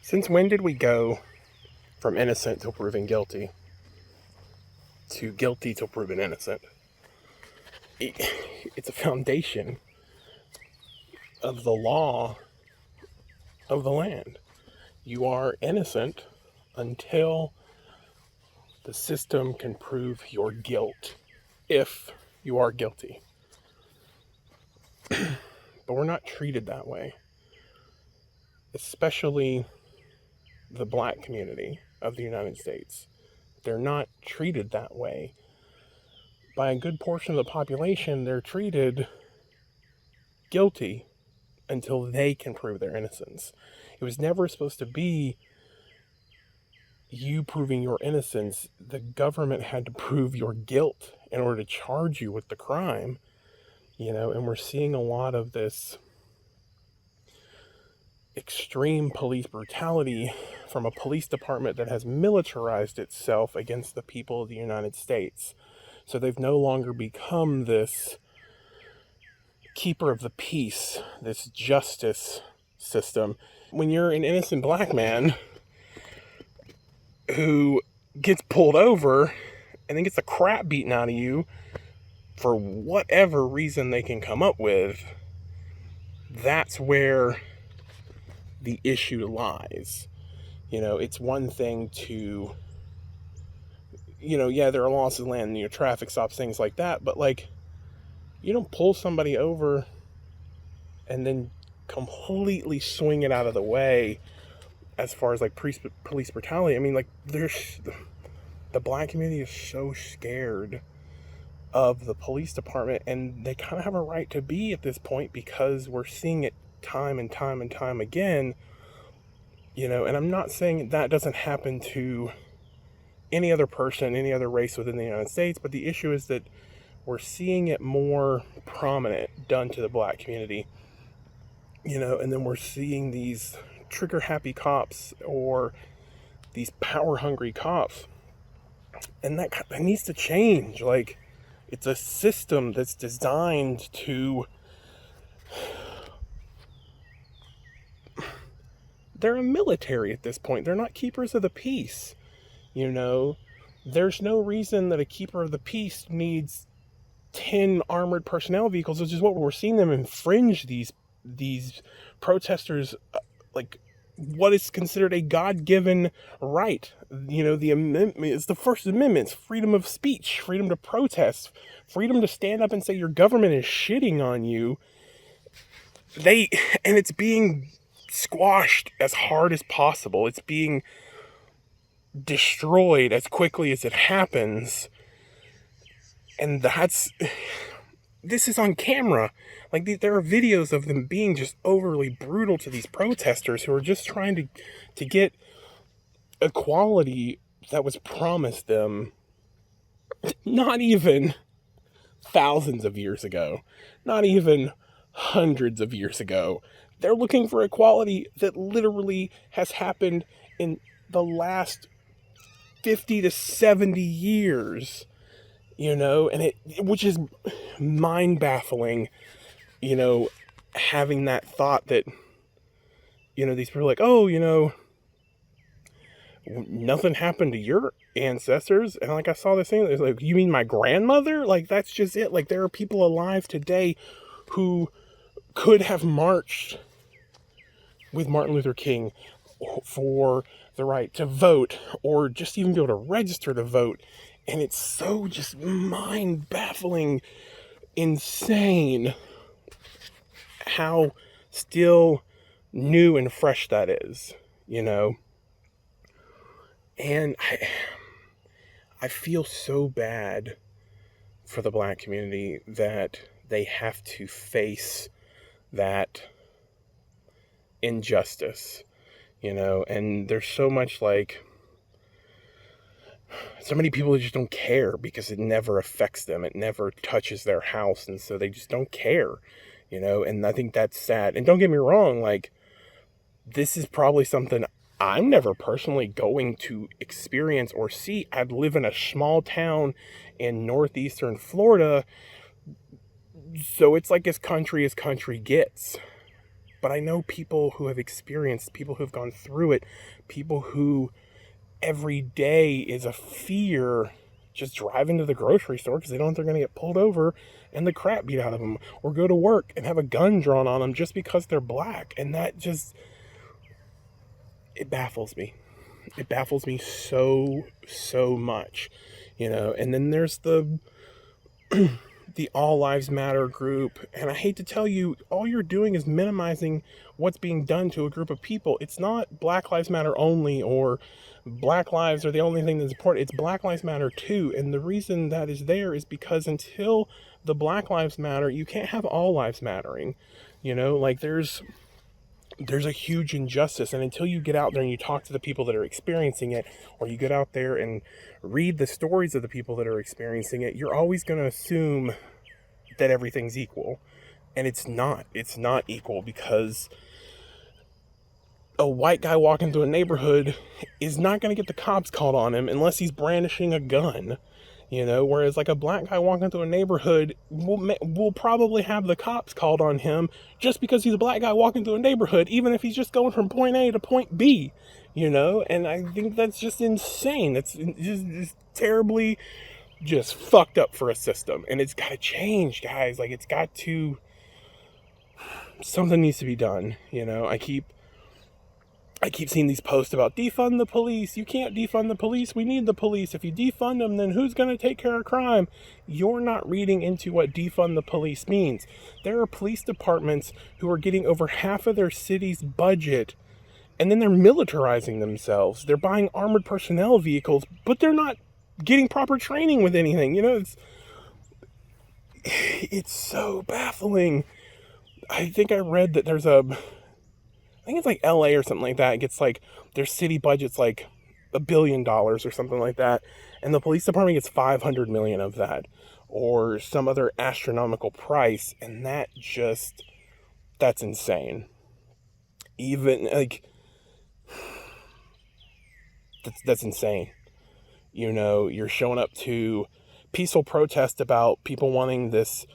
Since when did we go from innocent till proven guilty to guilty till proven innocent? It's a foundation of the law of the land. You are innocent until the system can prove your guilt, if you are guilty. But we're not treated that way, especially the black community of the United States. They're not treated that way. By a good portion of the population, they're treated guilty until they can prove their innocence. It was never supposed to be you proving your innocence. The government had to prove your guilt in order to charge you with the crime, and we're seeing a lot of this extreme police brutality from a police department that has militarized itself against the people of the United States. So they've no longer become this keeper of the peace, this justice system. When you're an innocent black man who gets pulled over and then gets the crap beaten out of you for whatever reason they can come up with, that's where the issue lies. It's one thing to, there are laws of the land, traffic stops, things like that, but you don't pull somebody over and then completely swing it out of the way as far as police brutality. I mean, the black community is so scared of the police department, and they kind of have a right to be at this point, because we're seeing it time and time and time again, and I'm not saying that doesn't happen to any other person, any other race within the United States, but the issue is that we're seeing it more prominent done to the black community, and then we're seeing these trigger happy cops or these power hungry cops, and that needs to change. It's a system that's designed to, they're a military at this point. They're not keepers of the peace. There's no reason that a keeper of the peace needs 10 armored personnel vehicles, which is what we're seeing them infringe these protesters, what is considered a God-given right. The amendment is the First Amendment. It's freedom of speech, freedom to protest, freedom to stand up and say your government is shitting on you. And it's being squashed as hard as possible. It's being destroyed as quickly as it happens. And this is on camera. There are videos of them being just overly brutal to these protesters who are just trying to get equality that was promised them not even thousands of years ago, not even hundreds of years ago. They're looking for equality that literally has happened in the last 50 to 70 years, and which is mind-baffling, having that thought that, these people are like, oh, nothing happened to your ancestors. And I saw this thing, it's you mean my grandmother? That's just it. There are people alive today who could have marched with Martin Luther King for the right to vote, or just even be able to register to vote. And it's so just mind-baffling, insane how still new and fresh that is, And I feel so bad for the black community that they have to face that injustice, and there's so many people who just don't care because it never affects them. It never touches their house. And so they just don't care, and I think that's sad. And don't get me wrong, this is probably something I'm never personally going to experience or see. I live in a small town in northeastern Florida, so it's as country gets. but I know people who have experienced, people who have gone through it, people who every day is a fear just driving to the grocery store because they don't know if they're going to get pulled over and the crap beat out of them, or go to work and have a gun drawn on them just because they're black. And that just, it baffles me. It baffles me so much, and then there's the the All Lives Matter group, and I hate to tell you, all you're doing is minimizing what's being done to a group of people. It's not Black Lives Matter only, or Black lives are the only thing that's important. It's Black Lives Matter too, and the reason that is there is because until the Black Lives Matter, you can't have all lives mattering. Like there's a huge injustice, and until you get out there and you talk to the people that are experiencing it, or you get out there and read the stories of the people that are experiencing it, you're always going to assume that everything's equal. And it's not equal, because a white guy walking through a neighborhood is not going to get the cops called on him unless he's brandishing a gun. Whereas like a black guy walking through a neighborhood will probably have the cops called on him just because he's a black guy walking through a neighborhood, even if he's just going from point A to point B, and I think that's just insane. That's just terribly just fucked up for a system, and it's got to change, guys. Like, something needs to be done. I keep seeing these posts about defund the police. You can't defund the police. We need the police. If you defund them, then who's going to take care of crime? You're not reading into what defund the police means. There are police departments who are getting over half of their city's budget, and then they're militarizing themselves. They're buying armored personnel vehicles, but they're not getting proper training with anything. It's so baffling. I think I read that I think it's like LA or something like that. It gets like, their city budget's like $1 billion or something like that. And the police department gets 500 million of that, or some other astronomical price. And that's insane. Even like, that's insane. You're showing up to peaceful protest about people wanting this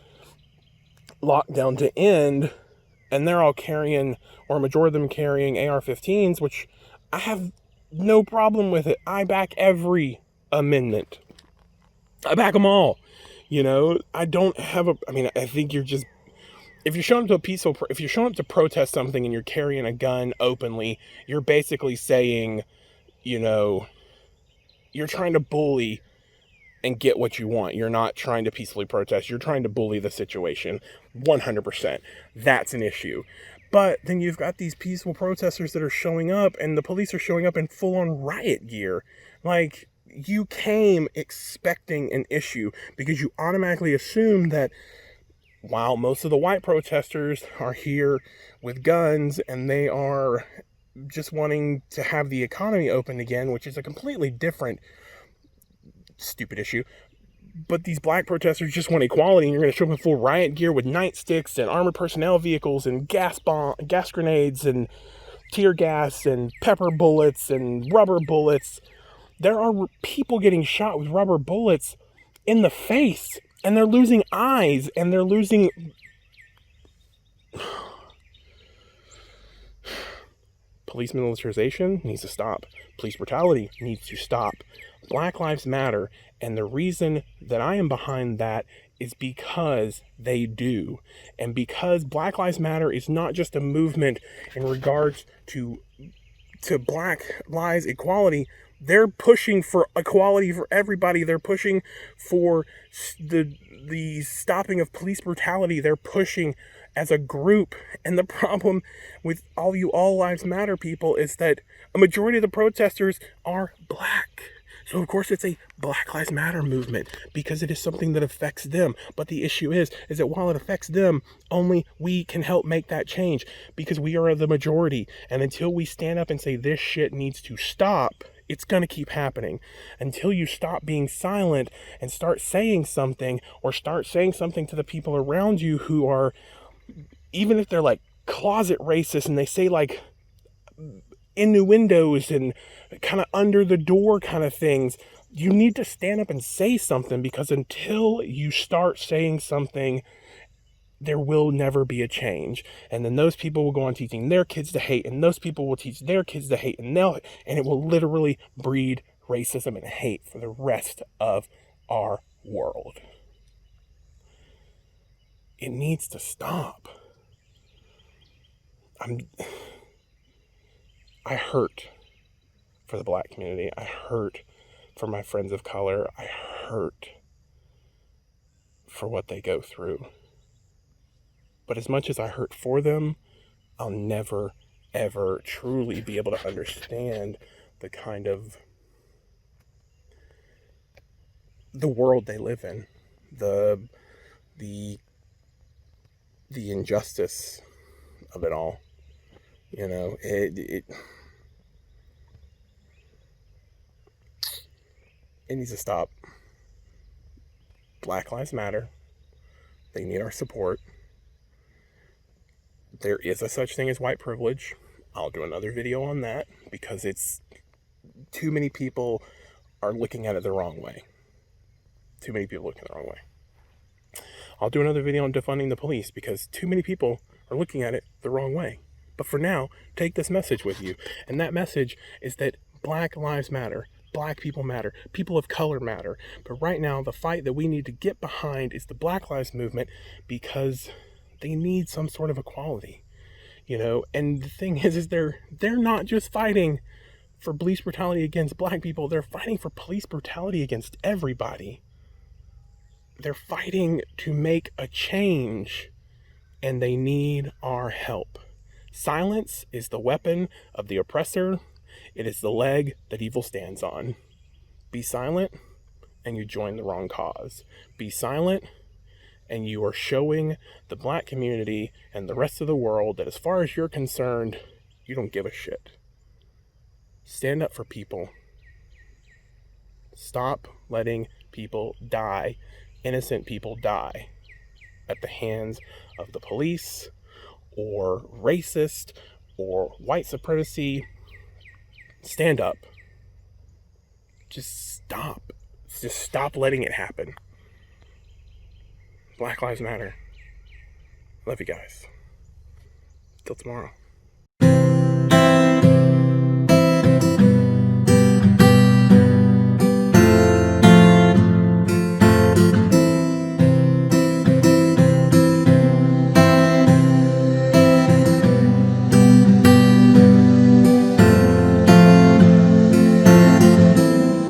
lockdown to end, and they're all carrying, or a majority of them carrying AR-15s, which I have no problem with it. I back every amendment. I back them all. I don't have I think if you're showing up if you're showing up to protest something and you're carrying a gun openly, you're basically saying, you're trying to bully and get what you want. You're not trying to peacefully protest. You're trying to bully the situation. 100%. That's an issue. But then you've got these peaceful protesters that are showing up, and the police are showing up in full-on riot gear. Like, you came expecting an issue because you automatically assume that while most of the white protesters are here with guns and they are just wanting to have the economy open again, which is a completely different stupid issue, but these black protesters just want equality, and you're going to show up in full riot gear with nightsticks and armored personnel vehicles and gas grenades and tear gas and pepper bullets and rubber bullets. There are people getting shot with rubber bullets in the face, and they're losing eyes, and they're losing... Police militarization needs to stop. Police brutality needs to stop. Black Lives Matter, and the reason that I am behind that is because they do. And because Black Lives Matter is not just a movement in regards to black lives equality. They're pushing for equality for everybody. They're pushing for the stopping of police brutality. They're pushing as a group. And the problem with all you All Lives Matter people is that a majority of the protesters are black. So of course it's a Black Lives Matter movement because it is something that affects them. But the issue is that while it affects them, only we can help make that change because we are the majority. And until we stand up and say this shit needs to stop, it's going to keep happening. Until you stop being silent and start saying something, or start saying something to the people around you who are, even if they're like closet racist and they say like innuendos and kind of under the door kind of things, you need to stand up and say something, because until you start saying something there will never be a change. And then those people will go on teaching their kids to hate, and those people will teach their kids to hate, and it will literally breed racism and hate for the rest of our world. It needs to stop. I hurt for the black community. I hurt for my friends of color. I hurt for what they go through. But as much as I hurt for them, I'll never, ever truly be able to understand the kind of the world they live in, the injustice of it all. You know, it needs to stop. Black Lives Matter. They need our support. There is a such thing as white privilege. I'll do another video on that because it's too many people are looking at it the wrong way. Too many people looking the wrong way. I'll do another video on defunding the police because too many people are looking at it the wrong way. But for now, take this message with you. And that message is that Black Lives Matter. Black people matter. People of color matter. But right now, the fight that we need to get behind is the Black Lives Movement because they need some sort of equality. You know, and the thing is they're not just fighting for police brutality against black people. They're fighting for police brutality against everybody. They're fighting to make a change, and they need our help. Silence is the weapon of the oppressor. It is the leg that evil stands on. Be silent, and you join the wrong cause. Be silent, and you are showing the black community and the rest of the world that as far as you're concerned, you don't give a shit. Stand up for people. Stop letting people die. Innocent people die at the hands of the police or racist or white supremacy. Stand up. Just stop. Just stop letting it happen. Black Lives Matter. Love you guys. Till tomorrow.